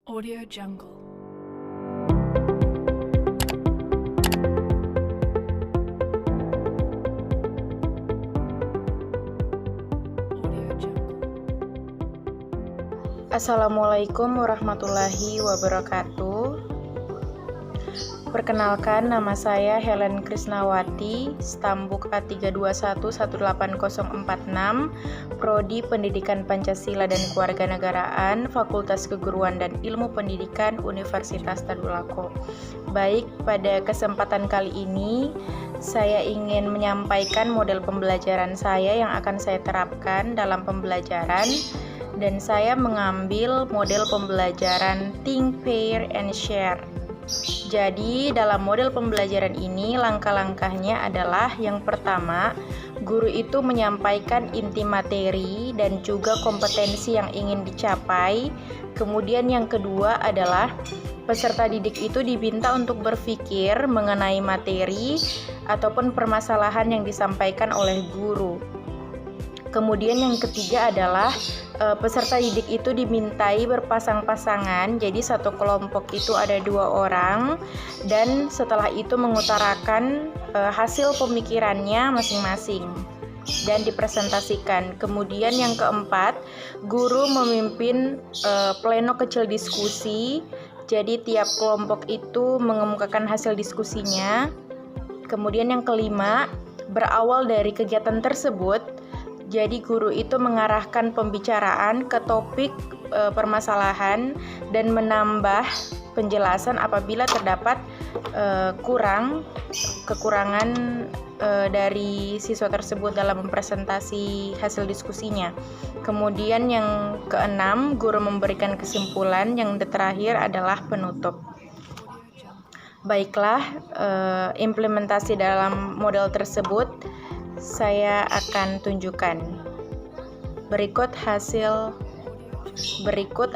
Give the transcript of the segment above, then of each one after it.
Audio Jungle. Audio Jungle. Assalamualaikum warahmatullahi wabarakatuh. Perkenalkan, nama saya Helen Krisnawati, Stambuk A321-18046, Prodi Pendidikan Pancasila dan Kewarganegaraan, Fakultas Keguruan dan Ilmu Pendidikan, Universitas Tadulako. Baik, pada kesempatan kali ini saya ingin menyampaikan model pembelajaran saya yang akan saya terapkan dalam pembelajaran, dan saya mengambil model pembelajaran Think, Pair, and Share. Jadi dalam model pembelajaran ini langkah-langkahnya adalah yang pertama, guru itu menyampaikan inti materi dan juga kompetensi yang ingin dicapai. Kemudian yang kedua adalah peserta didik itu diminta untuk berpikir mengenai materi ataupun permasalahan yang disampaikan oleh guru. Kemudian yang ketiga adalah peserta didik itu dimintai berpasang-pasangan, jadi satu kelompok itu ada 2 orang, dan setelah itu mengutarakan hasil pemikirannya masing-masing dan dipresentasikan. Kemudian yang keempat, guru memimpin pleno kecil diskusi, jadi tiap kelompok itu mengemukakan hasil diskusinya. Kemudian yang kelima, berawal dari kegiatan tersebut, jadi guru itu mengarahkan pembicaraan ke topik permasalahan dan menambah penjelasan apabila terdapat kekurangan dari siswa tersebut dalam mempresentasi hasil diskusinya. Kemudian yang keenam, guru memberikan kesimpulan. Yang terakhir adalah penutup. Baiklah, implementasi dalam model tersebut saya akan tunjukkan. Berikut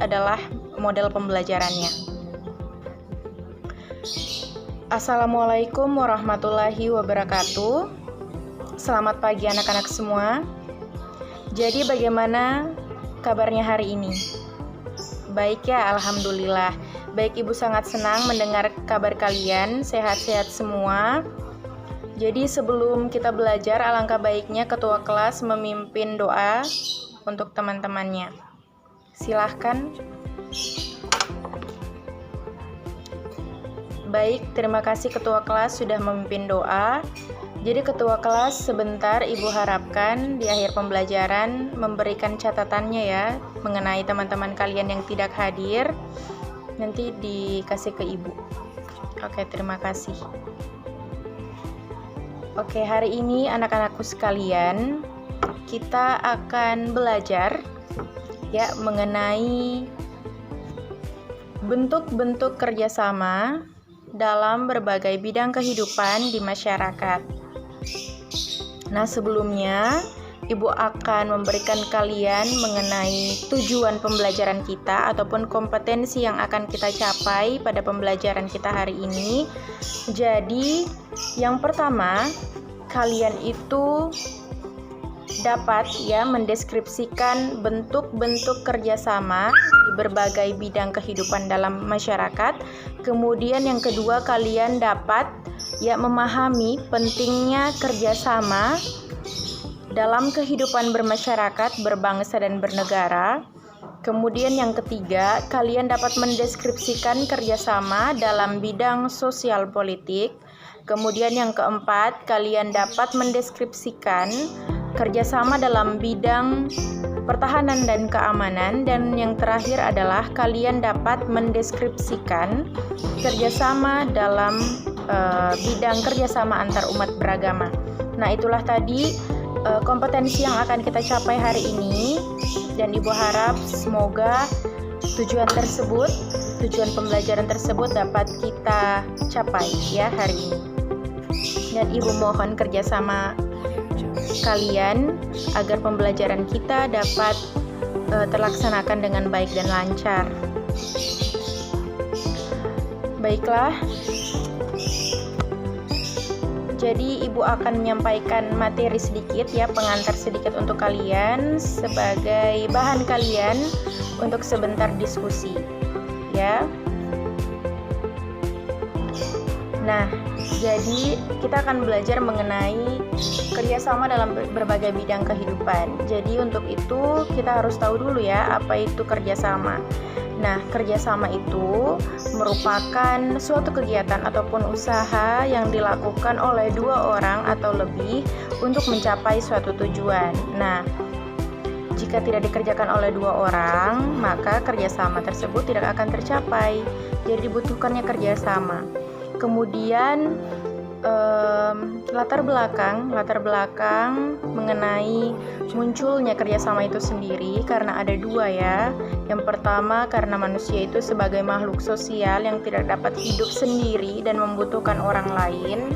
adalah model pembelajarannya. Assalamualaikum warahmatullahi wabarakatuh. Selamat pagi anak-anak semua. Jadi bagaimana kabarnya hari ini? Baik ya, alhamdulillah. Baik, Ibu sangat senang mendengar kabar kalian sehat-sehat semua. Jadi sebelum kita belajar, alangkah baiknya ketua kelas memimpin doa untuk teman-temannya. Silahkan. Baik, terima kasih ketua kelas sudah memimpin doa. Jadi ketua kelas sebentar Ibu harapkan di akhir pembelajaran memberikan catatannya ya mengenai teman-teman kalian yang tidak hadir. Nanti dikasih ke Ibu. Oke, terima kasih. Oke, hari ini anak-anakku sekalian, kita akan belajar ya mengenai bentuk-bentuk kerjasama dalam berbagai bidang kehidupan di masyarakat. Nah, sebelumnya Ibu akan memberikan kalian mengenai tujuan pembelajaran kita ataupun kompetensi yang akan kita capai pada pembelajaran kita hari ini. Jadi, yang pertama, kalian itu dapat ya mendeskripsikan bentuk-bentuk kerjasama di berbagai bidang kehidupan dalam masyarakat. Kemudian yang kedua, kalian dapat ya memahami pentingnya kerjasama dalam kehidupan bermasyarakat, berbangsa dan bernegara. Kemudian yang ketiga, kalian dapat mendeskripsikan kerjasama dalam bidang sosial politik. Kemudian yang keempat, kalian dapat mendeskripsikan kerjasama dalam bidang pertahanan dan keamanan. Dan yang terakhir adalah kalian dapat mendeskripsikan kerjasama dalam bidang kerjasama antar umat beragama. Nah, itulah tadi kompetensi yang akan kita capai hari ini, dan Ibu harap semoga tujuan pembelajaran tersebut dapat kita capai ya hari ini. Dan Ibu mohon kerjasama kalian agar pembelajaran kita dapat terlaksanakan dengan baik dan lancar. Baiklah, jadi Ibu akan menyampaikan materi sedikit ya, pengantar sedikit untuk kalian sebagai bahan kalian untuk sebentar diskusi. ya. Nah, jadi kita akan belajar mengenai kerjasama dalam berbagai bidang kehidupan. Jadi untuk itu kita harus tahu dulu ya apa itu kerjasama. Nah, kerjasama itu merupakan suatu kegiatan ataupun usaha yang dilakukan oleh dua orang atau lebih untuk mencapai suatu tujuan. Nah, jika tidak dikerjakan oleh dua orang, maka kerjasama tersebut tidak akan tercapai. Jadi dibutuhkannya kerjasama. Kemudian latar belakang mengenai munculnya kerjasama itu sendiri karena ada dua ya. Yang pertama karena manusia itu sebagai makhluk sosial yang tidak dapat hidup sendiri dan membutuhkan orang lain.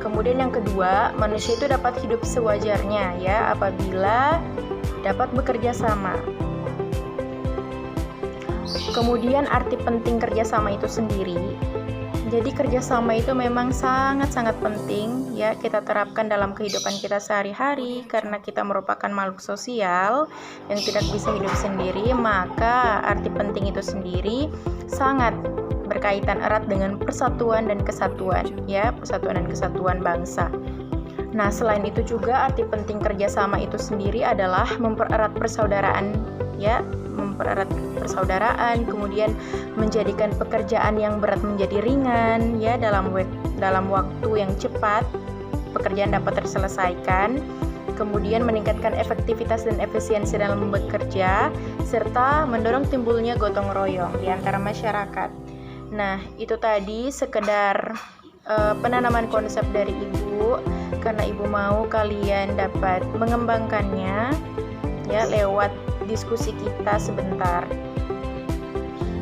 Kemudian yang kedua, manusia itu dapat hidup sewajarnya ya apabila dapat bekerja sama. Kemudian arti penting kerjasama itu sendiri. Jadi kerjasama itu memang sangat-sangat penting ya kita terapkan dalam kehidupan kita sehari-hari karena kita merupakan makhluk sosial yang tidak bisa hidup sendiri, maka arti penting itu sendiri sangat berkaitan erat dengan persatuan dan kesatuan ya, persatuan dan kesatuan bangsa. Nah, selain itu juga arti penting kerjasama itu sendiri adalah mempererat persaudaraan ya, mempererat persaudaraan, kemudian menjadikan pekerjaan yang berat menjadi ringan ya, dalam waktu yang cepat pekerjaan dapat terselesaikan, kemudian meningkatkan efektivitas dan efisiensi dalam bekerja, serta mendorong timbulnya gotong royong di antara masyarakat. Nah, itu tadi sekedar penanaman konsep dari Ibu, karena Ibu mau kalian dapat mengembangkannya ya lewat diskusi kita sebentar.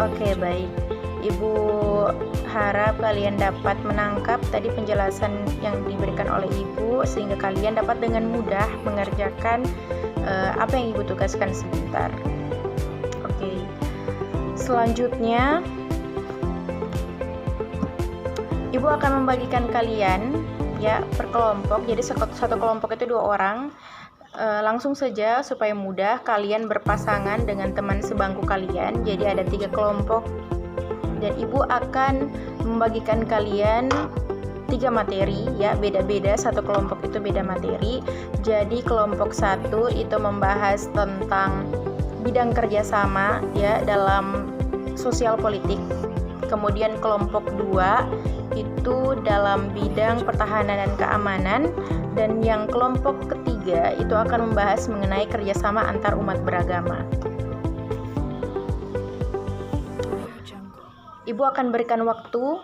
Oke, baik. Ibu harap kalian dapat menangkap tadi penjelasan yang diberikan oleh Ibu sehingga kalian dapat dengan mudah mengerjakan apa yang Ibu tugaskan sebentar. Oke. Selanjutnya Ibu akan membagikan kalian ya per kelompok. Jadi satu kelompok itu 2 orang. Langsung saja supaya mudah kalian berpasangan dengan teman sebangku kalian. Jadi ada 3 kelompok dan Ibu akan membagikan kalian 3 materi ya, beda-beda, satu kelompok itu beda materi. Jadi kelompok 1 itu membahas tentang bidang kerjasama ya dalam sosial politik. Kemudian kelompok 2 itu dalam bidang pertahanan dan keamanan, dan yang kelompok ketiga itu akan membahas mengenai kerjasama antar umat beragama. Ibu akan berikan waktu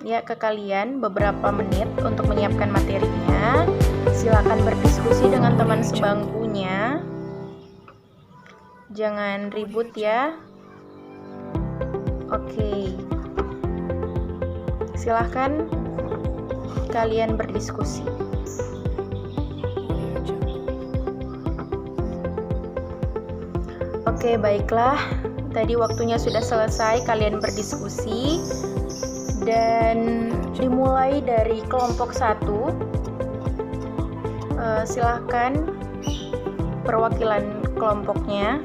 ya ke kalian beberapa menit untuk menyiapkan materinya. Silakan berdiskusi dengan teman sebangkunya. Jangan ribut ya. Oke. Silahkan kalian berdiskusi. Oke, baiklah. Tadi waktunya sudah selesai kalian berdiskusi. Dan dimulai dari kelompok 1. Silahkan perwakilan kelompoknya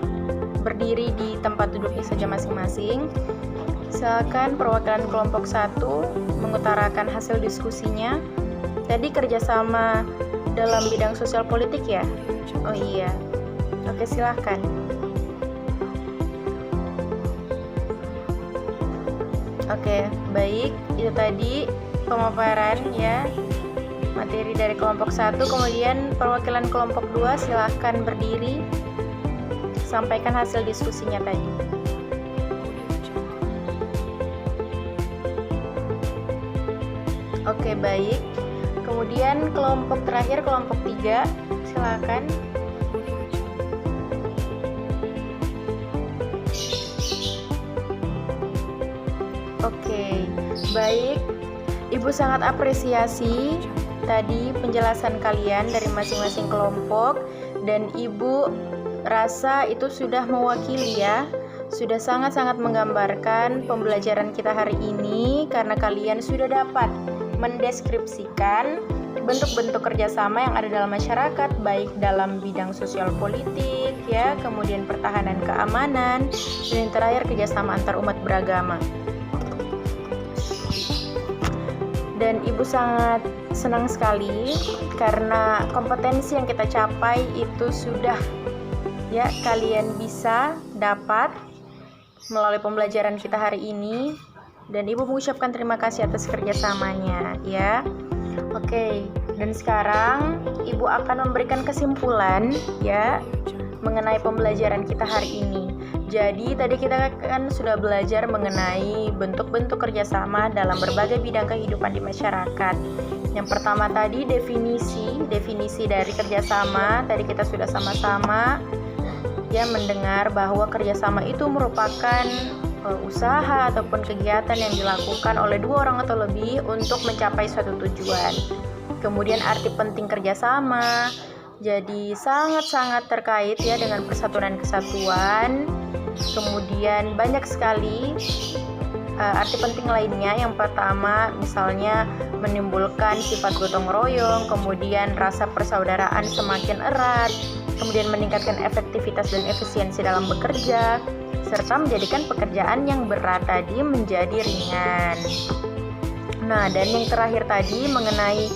berdiri di tempat duduknya saja masing-masing. Silakan perwakilan kelompok 1 mengutarakan hasil diskusinya. Tadi kerjasama dalam bidang sosial politik ya? Oh iya. Oke, silakan. Oke, baik. Itu tadi pemaparan ya materi dari kelompok 1. Kemudian perwakilan kelompok 2 silahkan berdiri. Sampaikan hasil diskusinya tadi. Oke, baik. Kemudian kelompok terakhir, kelompok 3, silakan. Oke, baik. Ibu sangat apresiasi tadi penjelasan kalian dari masing-masing kelompok, dan Ibu rasa itu sudah mewakili ya, sudah sangat-sangat menggambarkan pembelajaran kita hari ini karena kalian sudah dapat mendeskripsikan bentuk-bentuk kerjasama yang ada dalam masyarakat, baik dalam bidang sosial politik, ya, kemudian pertahanan keamanan, dan yang terakhir kerjasama antar umat beragama. Dan Ibu sangat senang sekali karena kompetensi yang kita capai itu sudah, ya, kalian bisa dapat melalui pembelajaran kita hari ini, dan Ibu mengucapkan terima kasih atas kerjasamanya, ya. Oke, dan sekarang Ibu akan memberikan kesimpulan, ya, mengenai pembelajaran kita hari ini. Jadi tadi kita kan sudah belajar mengenai bentuk-bentuk kerjasama dalam berbagai bidang kehidupan di masyarakat. Yang pertama tadi definisi dari kerjasama. Tadi kita sudah sama-sama, ya, mendengar bahwa kerjasama itu merupakan usaha ataupun kegiatan yang dilakukan oleh dua orang atau lebih untuk mencapai suatu tujuan. Kemudian arti penting kerjasama, jadi sangat-sangat terkait, ya, dengan persatuan dan kesatuan. Kemudian banyak sekali arti penting lainnya. Yang pertama misalnya menimbulkan sifat gotong royong, kemudian rasa persaudaraan semakin erat, kemudian meningkatkan efektivitas dan efisiensi dalam bekerja, serta menjadikan pekerjaan yang berat tadi menjadi ringan. Nah, dan yang terakhir tadi mengenai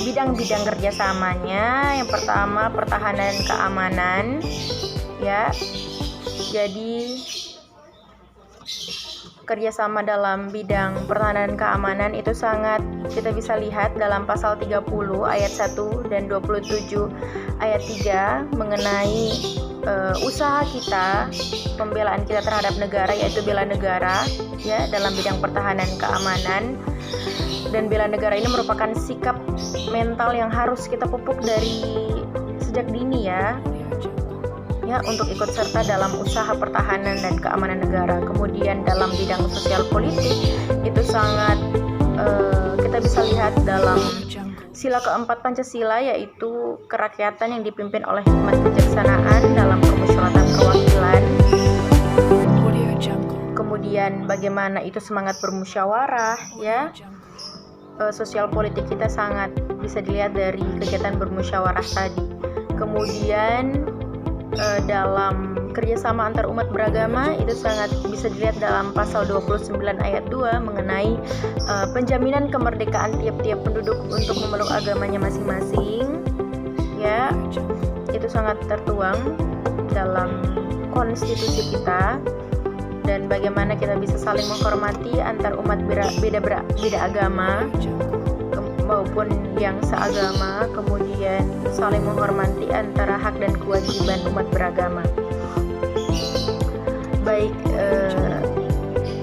bidang-bidang kerjasamanya. Yang pertama pertahanan dan keamanan, ya. Jadi kerjasama dalam bidang pertahanan dan keamanan itu sangat kita bisa lihat dalam pasal 30 ayat 1 dan 27 ayat 3 mengenai usaha kita, pembelaan kita terhadap negara, yaitu bela negara, ya, dalam bidang pertahanan keamanan. Dan bela negara ini merupakan sikap mental yang harus kita pupuk dari sejak dini, ya, untuk ikut serta dalam usaha pertahanan dan keamanan negara. Kemudian dalam bidang sosial politik itu sangat kita bisa lihat dalam sila keempat Pancasila, yaitu kerakyatan yang dipimpin oleh hikmat kejaksanaan dalam permusyawaratan perwakilan. Kemudian bagaimana itu semangat bermusyawarah, ya. Sosial politik kita sangat bisa dilihat dari kegiatan bermusyawarah tadi. Kemudian dalam kerjasama antar umat beragama itu sangat bisa dilihat dalam pasal 29 ayat 2 mengenai penjaminan kemerdekaan tiap-tiap penduduk untuk memeluk agamanya masing-masing, ya. Itu sangat tertuang dalam konstitusi kita. Dan bagaimana kita bisa saling menghormati antar umat beda agama maupun yang seagama, kemudian saling menghormati antara hak dan kewajiban umat beragama. Baik,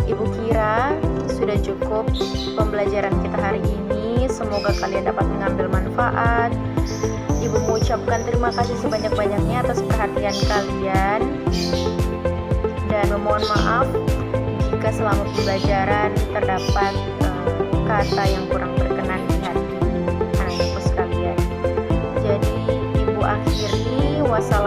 Ibu kira sudah cukup pembelajaran kita hari ini. Semoga kalian dapat mengambil manfaat. Ibu mengucapkan terima kasih sebanyak-banyaknya atas perhatian kalian, dan memohon maaf jika selama pembelajaran terdapat kata yang kurang berkenan di hati anak-anakku sekalian. Jadi Ibu akhiri, wassalamualaikum